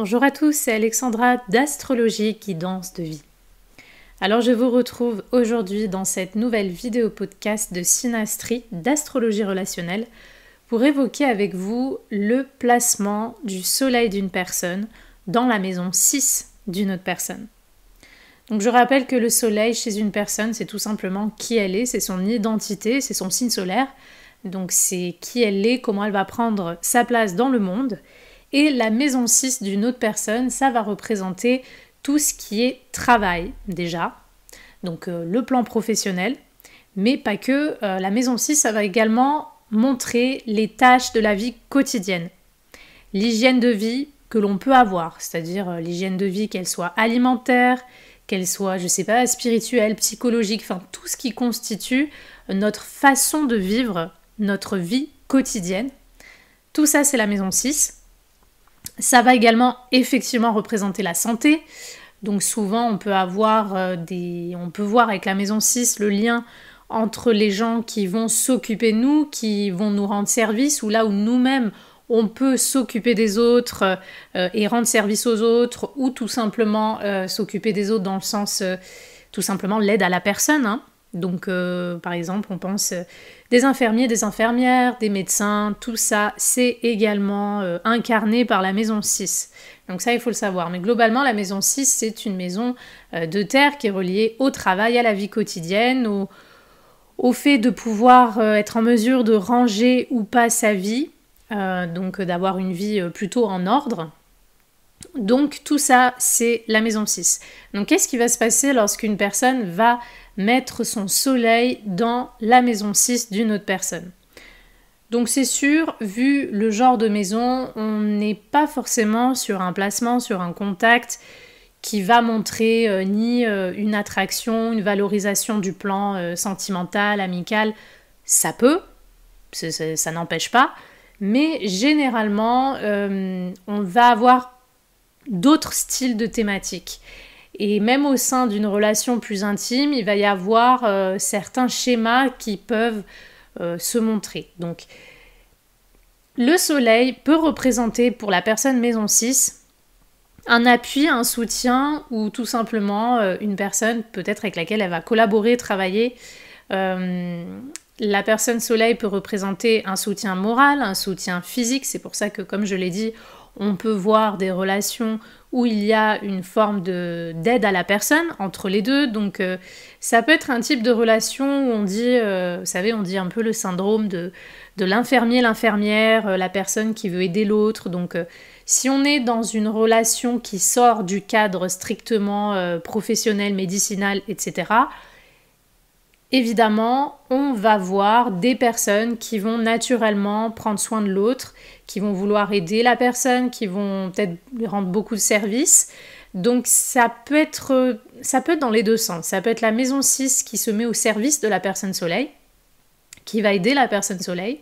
Bonjour à tous, c'est Alexandra d'Astrologie Guidance de Vie. Alors je vous retrouve aujourd'hui dans cette nouvelle vidéo podcast de Synastrie d'Astrologie relationnelle pour évoquer avec vous le placement du soleil d'une personne dans la maison 6 d'une autre personne. Donc je rappelle que le soleil chez une personne, c'est tout simplement qui elle est, c'est son identité, c'est son signe solaire. Donc c'est qui elle est, comment elle va prendre sa place dans le monde. Et la maison 6 d'une autre personne, ça va représenter tout ce qui est travail déjà, donc le plan professionnel, mais pas que. La maison 6, ça va également montrer les tâches de la vie quotidienne, l'hygiène de vie que l'on peut avoir, c'est-à-dire l'hygiène de vie, qu'elle soit alimentaire, qu'elle soit, je sais pas, spirituelle, psychologique, enfin tout ce qui constitue notre façon de vivre notre vie quotidienne. Tout ça, c'est la maison 6. Ça va également effectivement représenter la santé. Donc souvent, on peut voir avec la maison 6 le lien entre les gens qui vont s'occuper de nous, qui vont nous rendre service, ou là où nous-mêmes, on peut s'occuper des autres et rendre service aux autres, ou tout simplement s'occuper des autres dans le sens, tout simplement l'aide à la personne, hein. Donc, par exemple, on pense des infirmiers, des infirmières, des médecins, tout ça, c'est également incarné par la maison 6. Donc ça, il faut le savoir. Mais globalement, la maison 6, c'est une maison de terre qui est reliée au travail, à la vie quotidienne, au fait de pouvoir être en mesure de ranger ou pas sa vie, donc d'avoir une vie plutôt en ordre. Donc tout ça, c'est la maison 6. Donc qu'est-ce qui va se passer lorsqu'une personne va mettre son soleil dans la maison 6 d'une autre personne? Donc c'est sûr, vu le genre de maison, on n'est pas forcément sur un placement, sur un contact qui va montrer ni une attraction, une valorisation du plan sentimental, amical. Ça peut, ça n'empêche pas, mais généralement, on va avoir d'autres styles de thématiques. Et même au sein d'une relation plus intime, il va y avoir certains schémas qui peuvent se montrer. Donc, le soleil peut représenter pour la personne maison 6 un appui, un soutien ou tout simplement une personne peut-être avec laquelle elle va collaborer, travailler. La personne soleil peut représenter un soutien moral, un soutien physique. C'est pour ça que, comme je l'ai dit, on peut voir des relations où il y a une forme d'aide à la personne entre les deux. Donc ça peut être un type de relation où on dit, vous savez, on dit un peu le syndrome de l'infirmier, l'infirmière, la personne qui veut aider l'autre. Donc si on est dans une relation qui sort du cadre strictement professionnel, médicinal, etc., évidemment, on va voir des personnes qui vont naturellement prendre soin de l'autre, qui vont vouloir aider la personne, qui vont peut-être lui rendre beaucoup de services. Donc ça peut être dans les deux sens. Ça peut être la maison 6 qui se met au service de la personne soleil, qui va aider la personne soleil.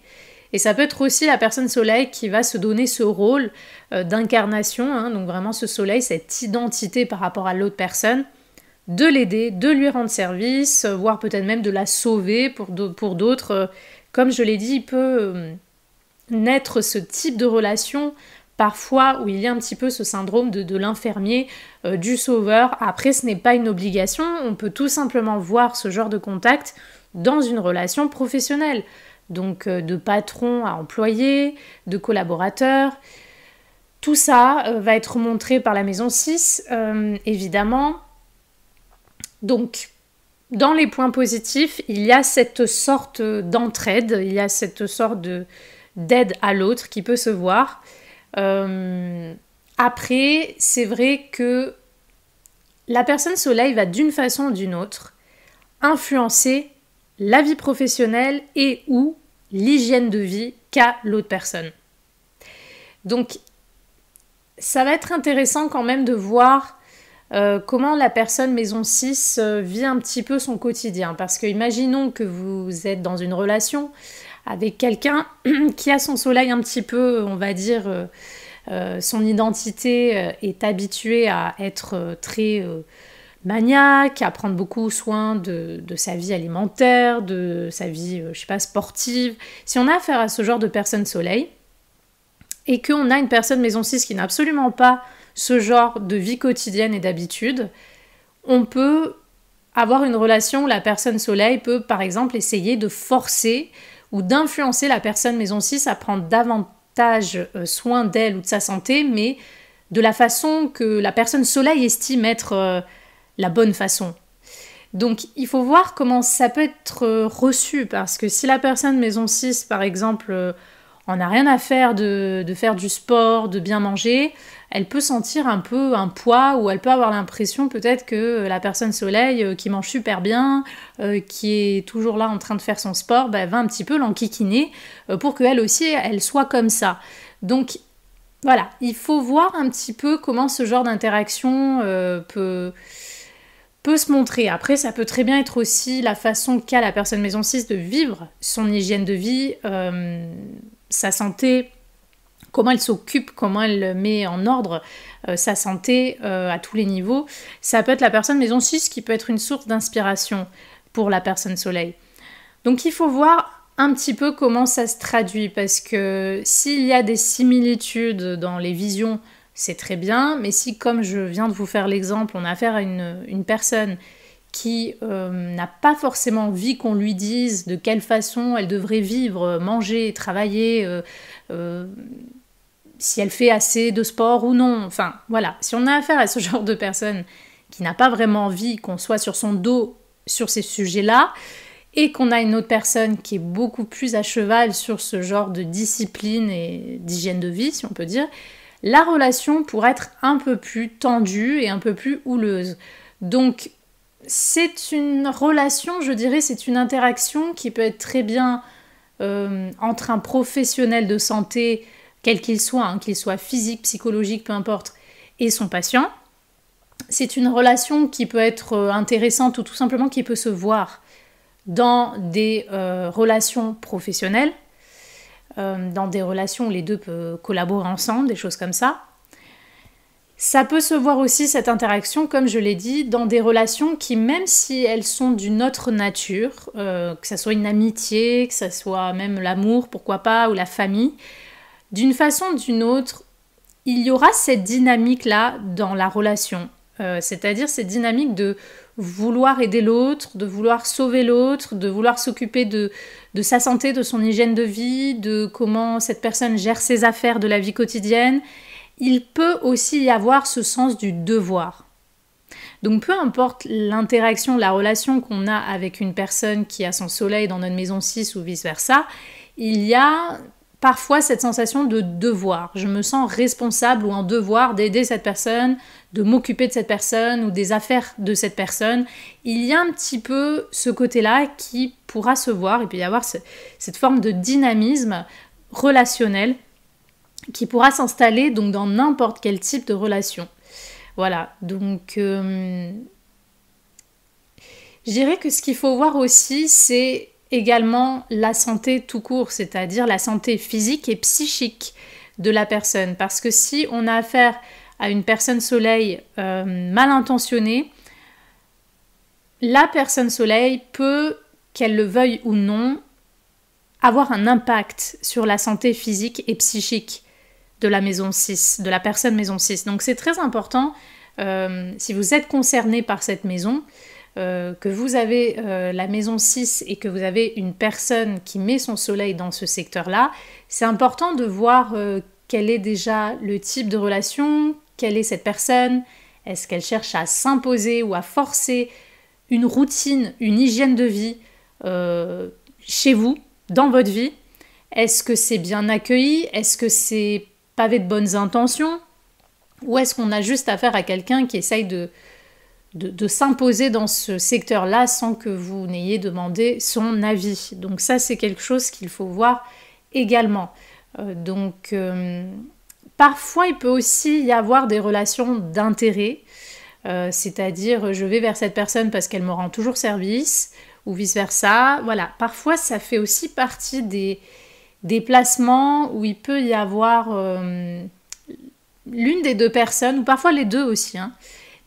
Et ça peut être aussi la personne soleil qui va se donner ce rôle d'incarnation, hein, donc vraiment ce soleil, cette identité par rapport à l'autre personne, de l'aider, de lui rendre service, voire peut-être même de la sauver pour d'autres. Comme je l'ai dit, il peut naître ce type de relation parfois où il y a un petit peu ce syndrome de l'infirmier, du sauveur. Après, ce n'est pas une obligation, on peut tout simplement voir ce genre de contact dans une relation professionnelle. Donc de patron à employé, de collaborateur. Tout ça va être montré par la maison 6, évidemment. Donc, dans les points positifs, il y a cette sorte d'entraide, il y a cette sorte d'aide à l'autre qui peut se voir. Après, c'est vrai que la personne soleil va d'une façon ou d'une autre influencer la vie professionnelle et ou l'hygiène de vie qu'a l'autre personne. Donc, ça va être intéressant quand même de voir comment la personne maison 6 vit un petit peu son quotidien. Parce que imaginons que vous êtes dans une relation avec quelqu'un qui a son soleil un petit peu, on va dire, son identité est habituée à être très maniaque, à prendre beaucoup soin de sa vie alimentaire, de sa vie, je sais pas, sportive. Si on a affaire à ce genre de personne soleil, et qu'on a une personne maison 6 qui n'a absolument pas ce genre de vie quotidienne et d'habitude, on peut avoir une relation où la personne soleil peut par exemple essayer de forcer ou d'influencer la personne maison 6 à prendre davantage soin d'elle ou de sa santé, mais de la façon que la personne soleil estime être la bonne façon. Donc il faut voir comment ça peut être reçu, parce que si la personne maison 6 par exemple en a rien à faire de faire du sport, de bien manger, elle peut sentir un peu un poids, ou elle peut avoir l'impression peut-être que la personne soleil qui mange super bien, qui est toujours là en train de faire son sport, va un petit peu l'enquiquiner pour qu'elle aussi elle soit comme ça. Donc voilà, il faut voir un petit peu comment ce genre d'interaction peut se montrer. Après, ça peut très bien être aussi la façon qu'a la personne maison 6 de vivre son hygiène de vie, sa santé, comment elle s'occupe, comment elle met en ordre sa santé à tous les niveaux. Ça peut être la personne maison 6 qui peut être une source d'inspiration pour la personne soleil. Donc il faut voir un petit peu comment ça se traduit, parce que s'il y a des similitudes dans les visions, c'est très bien, mais si, comme je viens de vous faire l'exemple, on a affaire à une personne qui n'a pas forcément envie qu'on lui dise de quelle façon elle devrait vivre, manger, travailler, si elle fait assez de sport ou non, enfin voilà, si on a affaire à ce genre de personne qui n'a pas vraiment envie qu'on soit sur son dos sur ces sujets-là, et qu'on a une autre personne qui est beaucoup plus à cheval sur ce genre de discipline et d'hygiène de vie, si on peut dire, la relation pourrait être un peu plus tendue et un peu plus houleuse. Donc, c'est une relation, je dirais, c'est une interaction qui peut être très bien entre un professionnel de santé, quel qu'il soit physique, psychologique, peu importe, et son patient. C'est une relation qui peut être intéressante, ou tout simplement qui peut se voir dans des relations professionnelles, dans des relations où les deux peuvent collaborer ensemble, des choses comme ça. Ça peut se voir aussi, cette interaction, comme je l'ai dit, dans des relations qui, même si elles sont d'une autre nature, que ça soit une amitié, que ça soit même l'amour, pourquoi pas, ou la famille, d'une façon ou d'une autre, il y aura cette dynamique-là dans la relation. C'est-à-dire cette dynamique de vouloir aider l'autre, de vouloir sauver l'autre, de vouloir s'occuper de sa santé, de son hygiène de vie, de comment cette personne gère ses affaires de la vie quotidienne. Il peut aussi y avoir ce sens du devoir. Donc peu importe l'interaction, la relation qu'on a avec une personne qui a son soleil dans notre maison 6 ou vice-versa, il y a parfois cette sensation de devoir. Je me sens responsable ou en devoir d'aider cette personne, de m'occuper de cette personne ou des affaires de cette personne. Il y a un petit peu ce côté-là qui pourra se voir, et puis y avoir cette forme de dynamisme relationnel qui pourra s'installer donc dans n'importe quel type de relation. Voilà, donc je dirais que ce qu'il faut voir aussi, c'est également la santé tout court, c'est-à-dire la santé physique et psychique de la personne. Parce que si on a affaire à une personne soleil mal intentionnée, la personne soleil peut, qu'elle le veuille ou non, avoir un impact sur la santé physique et psychique de la maison 6, de la personne maison 6. Donc c'est très important, si vous êtes concerné par cette maison, que vous avez la maison 6 et que vous avez une personne qui met son soleil dans ce secteur-là, c'est important de voir quel est déjà le type de relation, quelle est cette personne, est-ce qu'elle cherche à s'imposer ou à forcer une routine, une hygiène de vie chez vous, dans votre vie. Est-ce que c'est bien accueilli? Est-ce que c'est pavé de bonnes intentions? Ou est-ce qu'on a juste affaire à quelqu'un qui essaye de s'imposer dans ce secteur-là sans que vous n'ayez demandé son avis? Donc ça, c'est quelque chose qu'il faut voir également. Parfois, il peut aussi y avoir des relations d'intérêt, c'est-à-dire je vais vers cette personne parce qu'elle me rend toujours service, ou vice-versa. Voilà, parfois, ça fait aussi partie des placements où il peut y avoir l'une des deux personnes, ou parfois les deux aussi,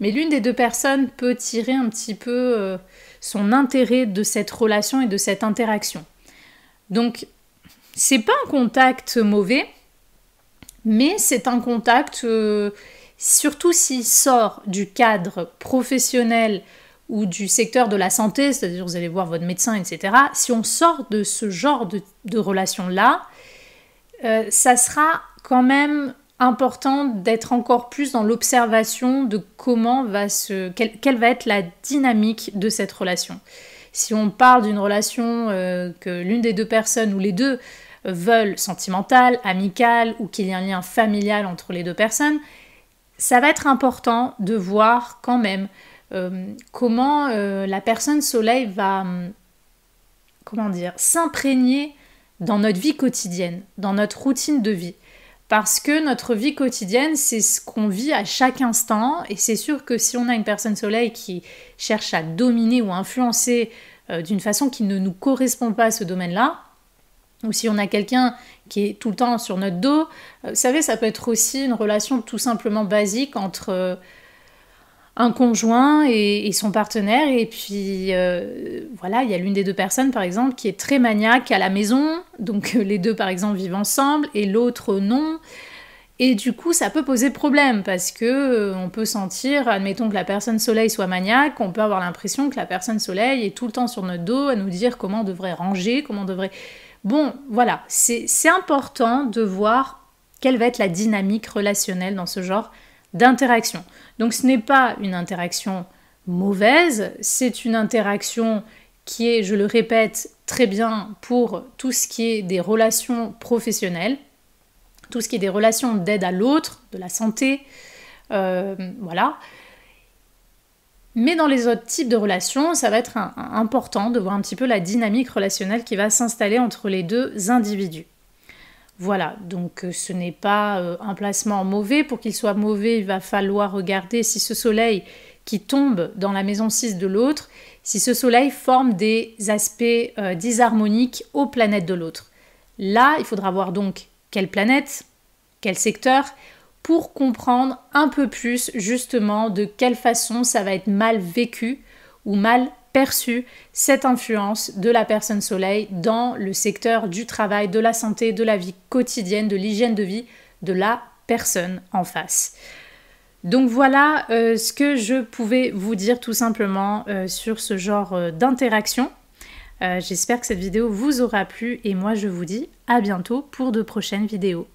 mais l'une des deux personnes peut tirer un petit peu son intérêt de cette relation et de cette interaction. Donc, c'est pas un contact mauvais, mais c'est un contact surtout s'il sort du cadre professionnel ou du secteur de la santé, c'est-à-dire vous allez voir votre médecin, etc. Si on sort de ce genre de relation-là, ça sera quand même important d'être encore plus dans l'observation de quelle va être la dynamique de cette relation. Si on parle d'une relation que l'une des deux personnes ou les deux veulent sentimentale, amicale ou qu'il y ait un lien familial entre les deux personnes, ça va être important de voir quand même comment la personne soleil va s'imprégner dans notre vie quotidienne, dans notre routine de vie. Parce que notre vie quotidienne, c'est ce qu'on vit à chaque instant, et c'est sûr que si on a une personne soleil qui cherche à dominer ou influencer d'une façon qui ne nous correspond pas à ce domaine-là, ou si on a quelqu'un qui est tout le temps sur notre dos, vous savez, ça peut être aussi une relation tout simplement basique entre un conjoint et son partenaire, et puis voilà, il y a l'une des deux personnes par exemple qui est très maniaque à la maison, donc les deux par exemple vivent ensemble et l'autre non, et du coup ça peut poser problème parce que on peut sentir, admettons que la personne soleil soit maniaque, on peut avoir l'impression que la personne soleil est tout le temps sur notre dos à nous dire comment on devrait ranger, comment on devrait... Bon, voilà, c'est important de voir quelle va être la dynamique relationnelle dans ce genre d'interaction. Donc ce n'est pas une interaction mauvaise, c'est une interaction qui est, je le répète, très bien pour tout ce qui est des relations professionnelles, tout ce qui est des relations d'aide à l'autre, de la santé, voilà. Mais dans les autres types de relations, ça va être important de voir un petit peu la dynamique relationnelle qui va s'installer entre les deux individus. Voilà, donc ce n'est pas un placement mauvais. Pour qu'il soit mauvais, il va falloir regarder si ce soleil qui tombe dans la maison 6 de l'autre, si ce soleil forme des aspects disharmoniques aux planètes de l'autre. Là, il faudra voir donc quelle planète, quel secteur, pour comprendre un peu plus justement de quelle façon ça va être mal vécu ou mal perçu cette influence de la personne soleil dans le secteur du travail, de la santé, de la vie quotidienne, de l'hygiène de vie de la personne en face. Donc voilà ce que je pouvais vous dire tout simplement sur ce genre d'interaction. J'espère que cette vidéo vous aura plu et moi je vous dis à bientôt pour de prochaines vidéos.